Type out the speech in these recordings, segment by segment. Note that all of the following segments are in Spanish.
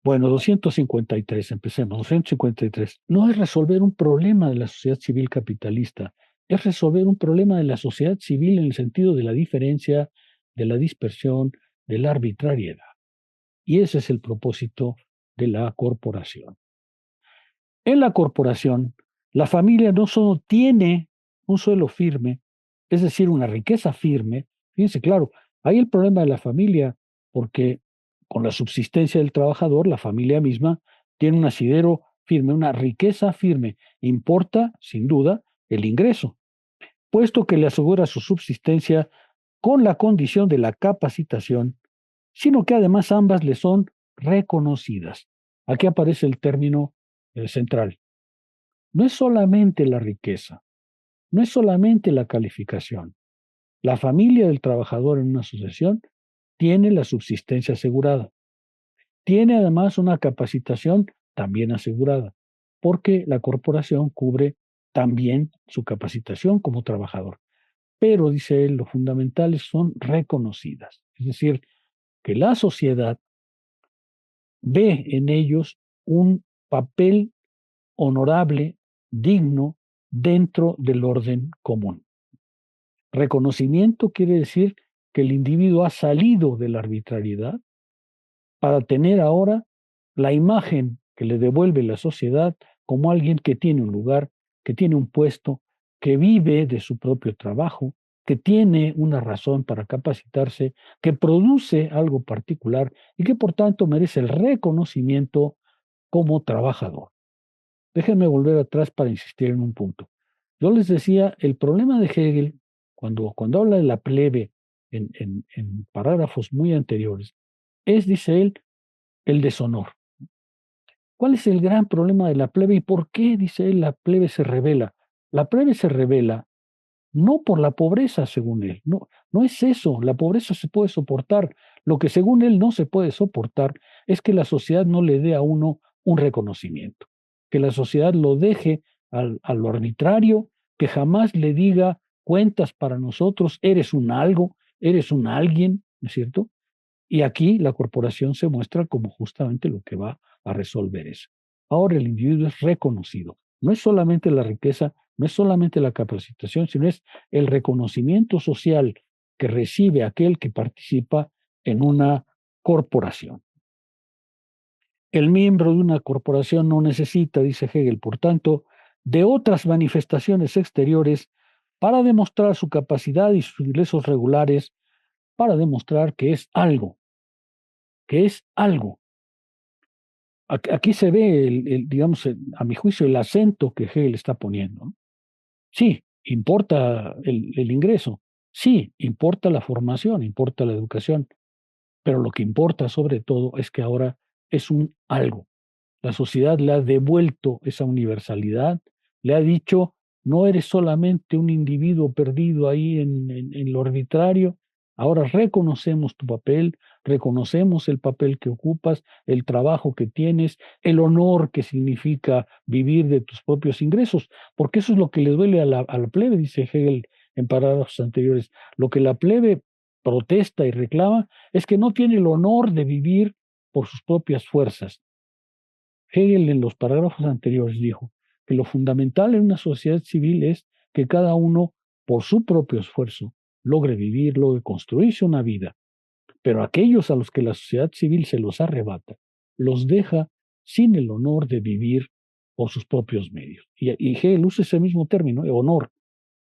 Bueno, 253, empecemos. 253. No es resolver un problema de la sociedad civil capitalista, es resolver un problema de la sociedad civil en el sentido de la diferencia, de la dispersión, de la arbitrariedad. Y ese es el propósito de la corporación. En la corporación, la familia no solo tiene un suelo firme, es decir, una riqueza firme. Fíjense, claro, hay el problema de la familia, porque con la subsistencia del trabajador, la familia misma tiene un asidero firme, una riqueza firme. Importa, sin duda, el ingreso, puesto que le asegura su subsistencia con la condición de la capacitación, sino que además ambas le son reconocidas. Aquí aparece el término central. No es solamente la riqueza, no es solamente la calificación. La familia del trabajador en una asociación tiene la subsistencia asegurada. Tiene además una capacitación también asegurada, porque la corporación cubre también su capacitación como trabajador. Pero, dice él, lo fundamentales son reconocidas. Es decir, que la sociedad ve en ellos un papel honorable, digno, dentro del orden común. Reconocimiento quiere decir que el individuo ha salido de la arbitrariedad para tener ahora la imagen que le devuelve la sociedad como alguien que tiene un lugar, que tiene un puesto, que vive de su propio trabajo, que tiene una razón para capacitarse, que produce algo particular y que por tanto merece el reconocimiento como trabajador. Déjenme volver atrás para insistir en un punto. Yo les decía, el problema de Hegel, cuando habla de la plebe en parágrafos muy anteriores, es, dice él, el deshonor. ¿Cuál es el gran problema de la plebe y por qué, dice él, la plebe se revela? La plebe se revela no por la pobreza, según él, no, no es eso, la pobreza se puede soportar. Lo que según él no se puede soportar es que la sociedad no le dé a uno un reconocimiento, que la sociedad lo deje a lo arbitrario, que jamás le diga cuentas para nosotros, eres un algo, eres un alguien, ¿no es cierto? Y aquí la corporación se muestra como justamente lo que va a resolver eso. Ahora el individuo es reconocido. No es solamente la riqueza, no es solamente la capacitación, sino es el reconocimiento social que recibe aquel que participa en una corporación. El miembro de una corporación no necesita, dice Hegel, por tanto, de otras manifestaciones exteriores para demostrar su capacidad y sus ingresos regulares, para demostrar que es algo, que es algo. Aquí se ve, digamos, a mi juicio, el acento que Hegel está poniendo, ¿no? Sí, importa el ingreso, sí, importa la formación, importa la educación, pero lo que importa sobre todo es que ahora es un algo. La sociedad le ha devuelto esa universalidad, le ha dicho, no eres solamente un individuo perdido ahí en lo arbitrario, ahora reconocemos tu papel, reconocemos el papel que ocupas, el trabajo que tienes, el honor que significa vivir de tus propios ingresos, porque eso es lo que le duele a la plebe, dice Hegel en parágrafos anteriores. Lo que la plebe protesta y reclama es que no tiene el honor de vivir por sus propias fuerzas. Hegel en los parágrafos anteriores dijo que lo fundamental en una sociedad civil es que cada uno, por su propio esfuerzo, logre vivir, logre construirse una vida, pero aquellos a los que la sociedad civil se los arrebata, los deja sin el honor de vivir por sus propios medios. Y Hegel usa ese mismo término, honor,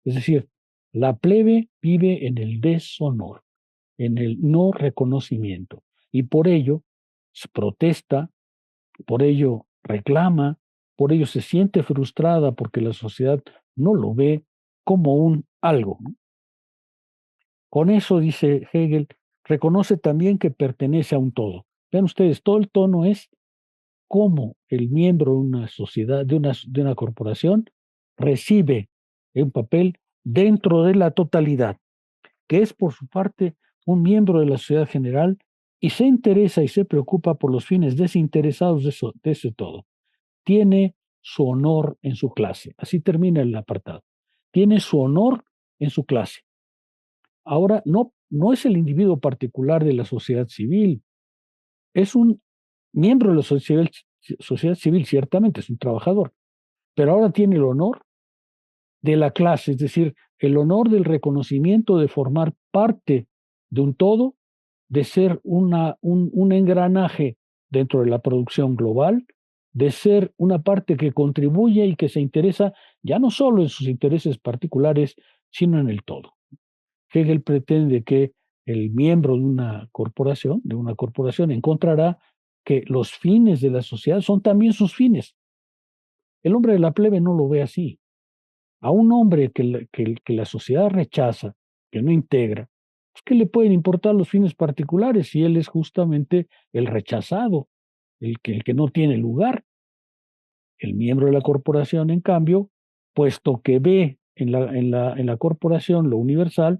es decir, la plebe vive en el deshonor, en el no reconocimiento, y por ello protesta, por ello reclama, por ello se siente frustrada porque la sociedad no lo ve como un algo, ¿no? Con eso, dice Hegel, reconoce también que pertenece a un todo. Vean ustedes, todo el tono es cómo el miembro de una sociedad, de una corporación, recibe un papel dentro de la totalidad, que es por su parte un miembro de la sociedad general y se interesa y se preocupa por los fines desinteresados de ese todo. Tiene su honor en su clase. Así termina el apartado. Tiene su honor en su clase. Ahora, no es el individuo particular de la sociedad civil, es un miembro de la sociedad civil, ciertamente es un trabajador, pero ahora tiene el honor de la clase, es decir, el honor del reconocimiento de formar parte de un todo, de ser un engranaje dentro de la producción global, de ser una parte que contribuye y que se interesa ya no solo en sus intereses particulares, sino en el todo. Hegel pretende que el miembro de una corporación encontrará que los fines de la sociedad son también sus fines. El hombre de la plebe no lo ve así. A un hombre que la sociedad rechaza, que no integra, pues, ¿qué le pueden importar los fines particulares si él es justamente el rechazado, el que no tiene lugar? El miembro de la corporación, en cambio, puesto que ve en la corporación lo universal,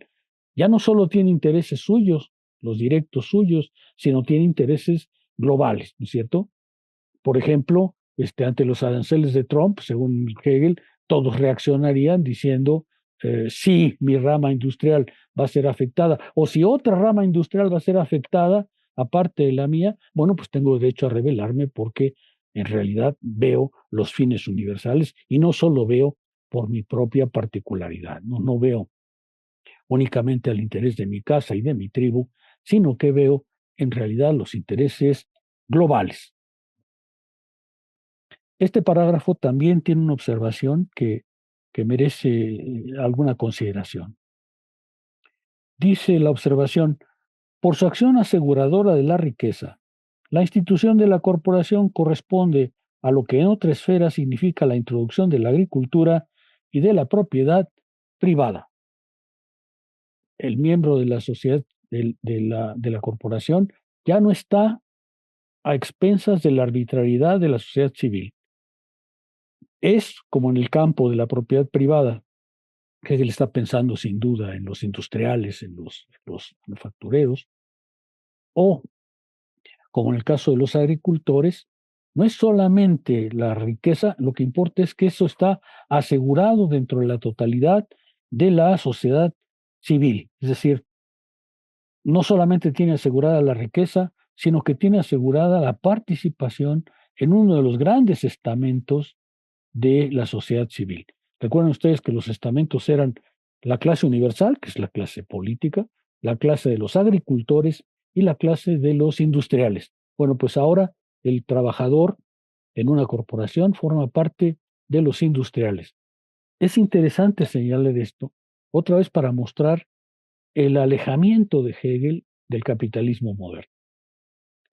ya no solo tiene intereses suyos, los directos suyos, sino tiene intereses globales, ¿no es cierto? Por ejemplo, ante los aranceles de Trump, según Hegel, todos reaccionarían diciendo, sí, mi rama industrial va a ser afectada, o si otra rama industrial va a ser afectada, aparte de la mía, bueno, pues tengo derecho a rebelarme porque en realidad veo los fines universales y no solo veo por mi propia particularidad, no veo únicamente al interés de mi casa y de mi tribu, sino que veo en realidad los intereses globales. Este parágrafo también tiene una observación que merece alguna consideración. Dice la observación, por su acción aseguradora de la riqueza, la institución de la corporación corresponde a lo que en otra esfera significa la introducción de la agricultura y de la propiedad privada. El miembro de la sociedad, de la corporación, ya no está a expensas de la arbitrariedad de la sociedad civil. Es como en el campo de la propiedad privada. Hegel está pensando sin duda en los industriales, en los manufactureros, o como en el caso de los agricultores, no es solamente la riqueza, lo que importa es que eso está asegurado dentro de la totalidad de la sociedad civil. Es decir, no solamente tiene asegurada la riqueza, sino que tiene asegurada la participación en uno de los grandes estamentos de la sociedad civil. Recuerden ustedes que los estamentos eran la clase universal, que es la clase política, la clase de los agricultores y la clase de los industriales. Bueno, pues ahora el trabajador en una corporación forma parte de los industriales. Es interesante señalar esto, otra vez para mostrar el alejamiento de Hegel del capitalismo moderno.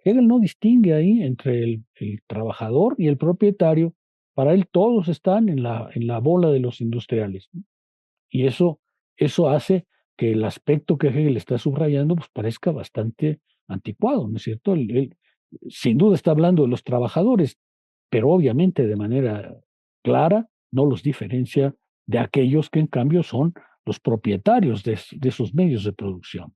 Hegel no distingue ahí entre el trabajador y el propietario. Para él todos están en la bola de los industriales, ¿no? Y eso hace que el aspecto que Hegel está subrayando pues, parezca bastante anticuado, ¿no es cierto? Él sin duda está hablando de los trabajadores, pero obviamente de manera clara no los diferencia de aquellos que en cambio son los propietarios de esos medios de producción.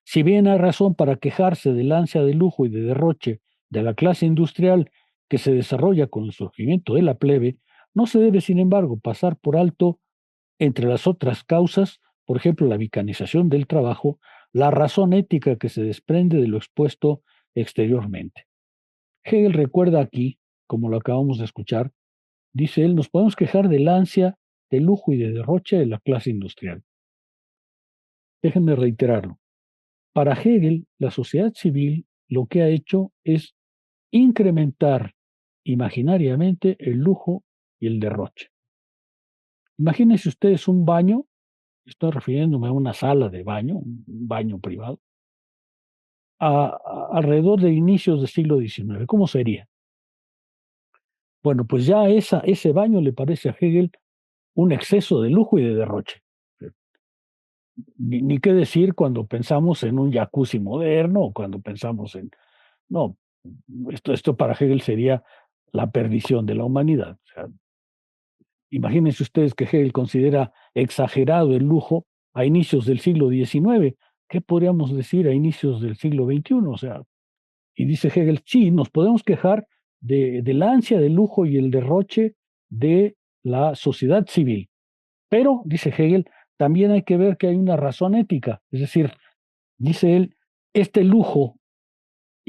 Si bien hay razón para quejarse del ansia de lujo y de derroche de la clase industrial que se desarrolla con el surgimiento de la plebe, no se debe, sin embargo, pasar por alto, entre las otras causas, por ejemplo, la vicanización del trabajo, la razón ética que se desprende de lo expuesto exteriormente. Hegel recuerda aquí, como lo acabamos de escuchar, dice él, nos podemos quejar del ansia, de lujo y de derroche de la clase industrial. Déjenme reiterarlo. Para Hegel, la sociedad civil lo que ha hecho es incrementar imaginariamente el lujo y el derroche. Imagínense ustedes un baño, estoy refiriéndome a una sala de baño, un baño privado, alrededor de inicios del siglo XIX. ¿Cómo sería? Bueno, pues ya ese baño le parece a Hegel un exceso de lujo y de derroche. Ni qué decir cuando pensamos en un jacuzzi moderno o cuando pensamos en... No, esto para Hegel sería la perdición de la humanidad. O sea, imagínense ustedes que Hegel considera exagerado el lujo a inicios del siglo XIX. ¿Qué podríamos decir a inicios del siglo XXI? O sea, y dice Hegel, sí, nos podemos quejar de la ansia de lujo y el derroche de la sociedad civil. Pero, dice Hegel, también hay que ver que hay una razón ética. Es decir, dice él, este lujo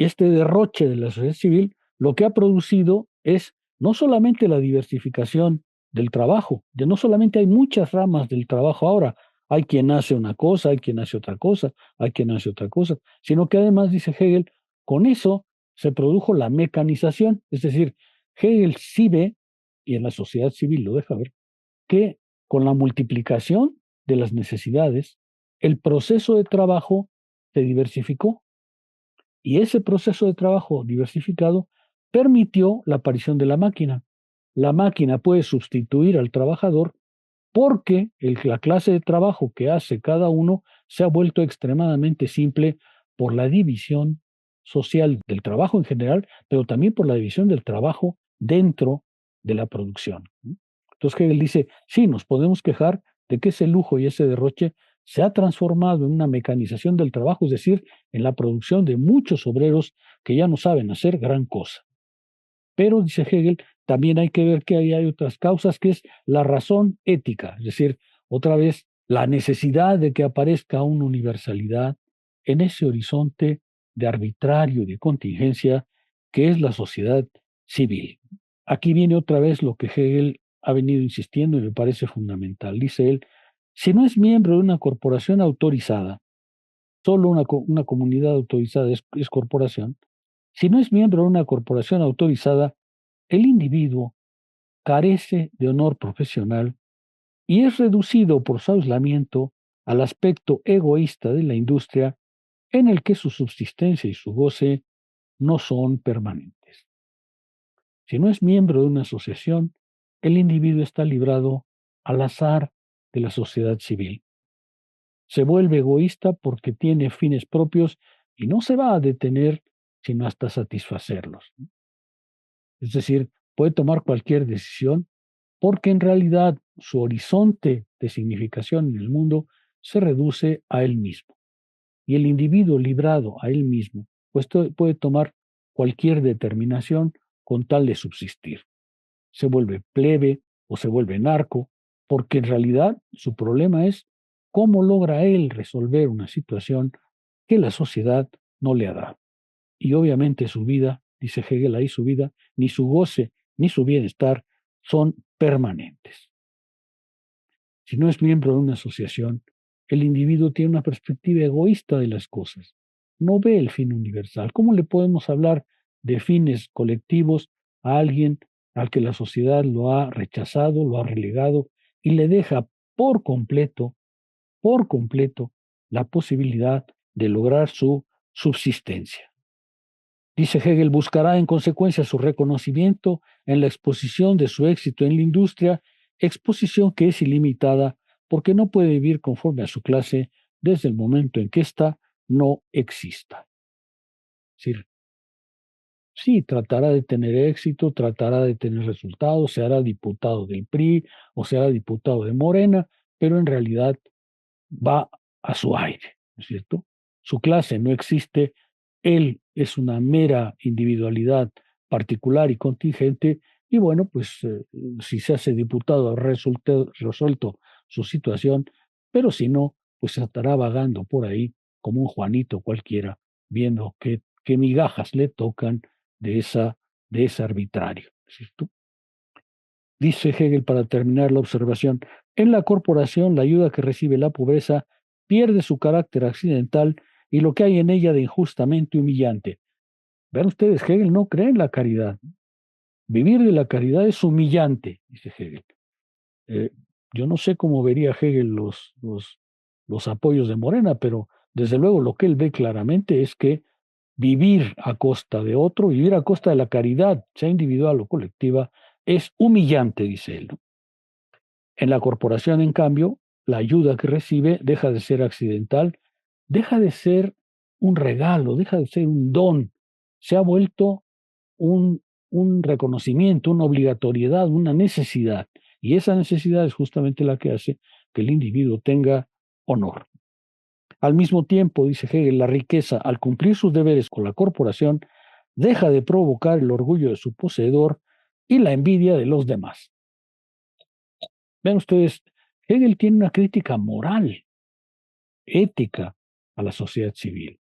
este derroche de la sociedad civil lo que ha producido es no solamente la diversificación del trabajo, de no solamente hay muchas ramas del trabajo ahora, hay quien hace una cosa, hay quien hace otra cosa, hay quien hace otra cosa, sino que además, dice Hegel, con eso se produjo la mecanización, es decir, Hegel sí ve, y en la sociedad civil lo deja ver, que con la multiplicación de las necesidades, el proceso de trabajo se diversificó y ese proceso de trabajo diversificado permitió la aparición de la máquina. La máquina puede sustituir al trabajador porque la clase de trabajo que hace cada uno se ha vuelto extremadamente simple por la división social del trabajo en general, pero también por la división del trabajo dentro de la producción. Entonces Hegel dice, sí, nos podemos quejar de que ese lujo y ese derroche se ha transformado en una mecanización del trabajo, es decir, en la producción de muchos obreros que ya no saben hacer gran cosa. Pero, dice Hegel, también hay que ver que ahí hay otras causas, que es la razón ética, es decir, otra vez, la necesidad de que aparezca una universalidad en ese horizonte de arbitrario y de contingencia que es la sociedad civil. Aquí viene otra vez lo que Hegel ha venido insistiendo y me parece fundamental. Dice él, si no es miembro de una corporación autorizada, solo una comunidad autorizada es corporación, si no es miembro de una corporación autorizada, el individuo carece de honor profesional y es reducido por su aislamiento al aspecto egoísta de la industria en el que su subsistencia y su goce no son permanentes. Si no es miembro de una asociación, el individuo está librado al azar de la sociedad civil. Se vuelve egoísta porque tiene fines propios y no se va a detener sino hasta satisfacerlos. Es decir, puede tomar cualquier decisión porque en realidad su horizonte de significación en el mundo se reduce a él mismo. Y el individuo librado a él mismo, pues puede tomar cualquier determinación con tal de subsistir. Se vuelve plebe o se vuelve narco, porque en realidad su problema es cómo logra él resolver una situación que la sociedad no le ha dado. Y obviamente su vida, dice Hegel ahí, su vida, ni su goce, ni su bienestar son permanentes. Si no es miembro de una asociación, el individuo tiene una perspectiva egoísta de las cosas. No ve el fin universal. ¿Cómo le podemos hablar de fines colectivos a alguien al que la sociedad lo ha rechazado, lo ha relegado y le deja por completo, la posibilidad de lograr su subsistencia? Dice Hegel, buscará en consecuencia su reconocimiento en la exposición de su éxito en la industria, exposición que es ilimitada porque no puede vivir conforme a su clase desde el momento en que ésta no exista. Es decir, sí, tratará de tener éxito, tratará de tener resultados, se hará diputado del PRI o se hará diputado de Morena, pero en realidad va a su aire, ¿no es cierto? Su clase no existe, él es una mera individualidad particular y contingente, y bueno, pues si se hace diputado, ha resuelto su situación, pero si no, pues estará vagando por ahí como un Juanito cualquiera, viendo qué migajas le tocan de, de ese arbitrario, ¿no es cierto? Dice Hegel para terminar la observación, en la corporación la ayuda que recibe la pobreza pierde su carácter accidental y lo que hay en ella de injustamente humillante. Vean ustedes, Hegel no cree en la caridad. Vivir de la caridad es humillante, dice Hegel. Eh, yo no sé cómo vería Hegel los apoyos de Morena, pero desde luego lo que él ve claramente es que vivir a costa de otro, vivir a costa de la caridad, sea individual o colectiva, es humillante, dice él, ¿no? En la corporación, en cambio, la ayuda que recibe deja de ser accidental, deja de ser un regalo, deja de ser un don, se ha vuelto un, un reconocimiento, una obligatoriedad, una necesidad. Y esa necesidad es justamente la que hace que el individuo tenga honor. Al mismo tiempo, dice Hegel, la riqueza, al cumplir sus deberes con la corporación, deja de provocar el orgullo de su poseedor y la envidia de los demás. Vean ustedes, Hegel tiene una crítica moral, ética a la sociedad civil.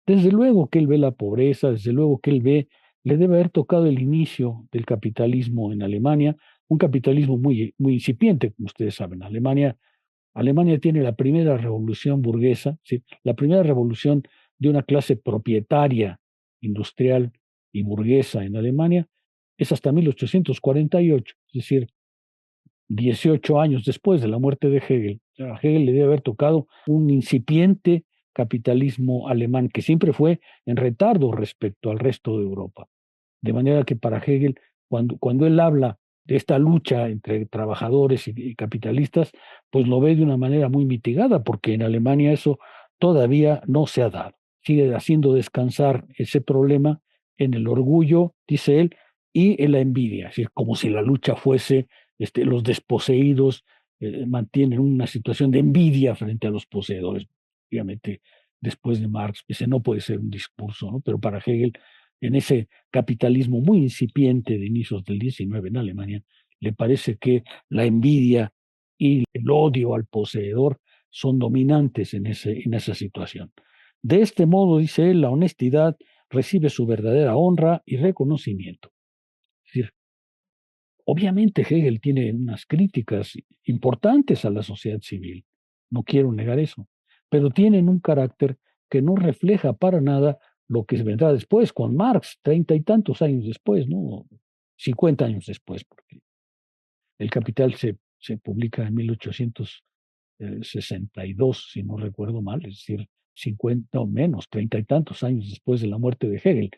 Desde luego que él ve la pobreza, desde luego que él ve, le debe haber tocado el inicio del capitalismo en Alemania, un capitalismo muy, muy incipiente, como ustedes saben. Alemania tiene la primera revolución burguesa, ¿sí? La primera revolución de una clase propietaria, industrial y burguesa en Alemania, es hasta 1848, es decir, 18 años después de la muerte de Hegel. A Hegel le debe haber tocado un incipiente capitalismo alemán que siempre fue en retardo respecto al resto de Europa. De manera que para Hegel, cuando él habla de esta lucha entre trabajadores y capitalistas, pues lo ve de una manera muy mitigada, porque en Alemania eso todavía no se ha dado. Sigue haciendo descansar ese problema en el orgullo, dice él, y en la envidia, es decir, como si la lucha fuese, los desposeídos mantienen una situación de envidia frente a los poseedores. Obviamente, después de Marx, ese no puede ser un discurso, ¿no? Pero para Hegel, en ese capitalismo muy incipiente de inicios del 19 en Alemania, le parece que la envidia y el odio al poseedor son dominantes en esa situación. De este modo, dice él, la honestidad recibe su verdadera honra y reconocimiento. Es decir, obviamente Hegel tiene unas críticas importantes a la sociedad civil, no quiero negar eso, pero tienen un carácter que no refleja para nada lo que vendrá después, con Marx, 30 y tantos años después, ¿no? 50 años después, porque el Capital se publica en 1862, si no recuerdo mal, es decir, 50 o menos, 30 y tantos años después de la muerte de Hegel.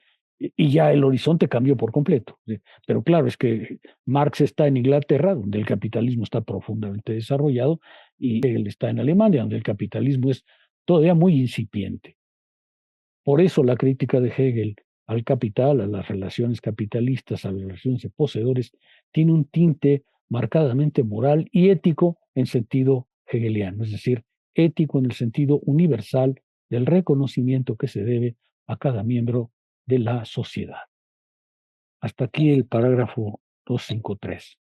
Y ya el horizonte cambió por completo. ¿Sí? Pero claro, es que Marx está en Inglaterra, donde el capitalismo está profundamente desarrollado, y Hegel está en Alemania, donde el capitalismo es todavía muy incipiente. Por eso la crítica de Hegel al capital, a las relaciones capitalistas, a las relaciones de poseedores, tiene un tinte marcadamente moral y ético en sentido hegeliano, es decir, ético en el sentido universal del reconocimiento que se debe a cada miembro de la sociedad. Hasta aquí el parágrafo 253.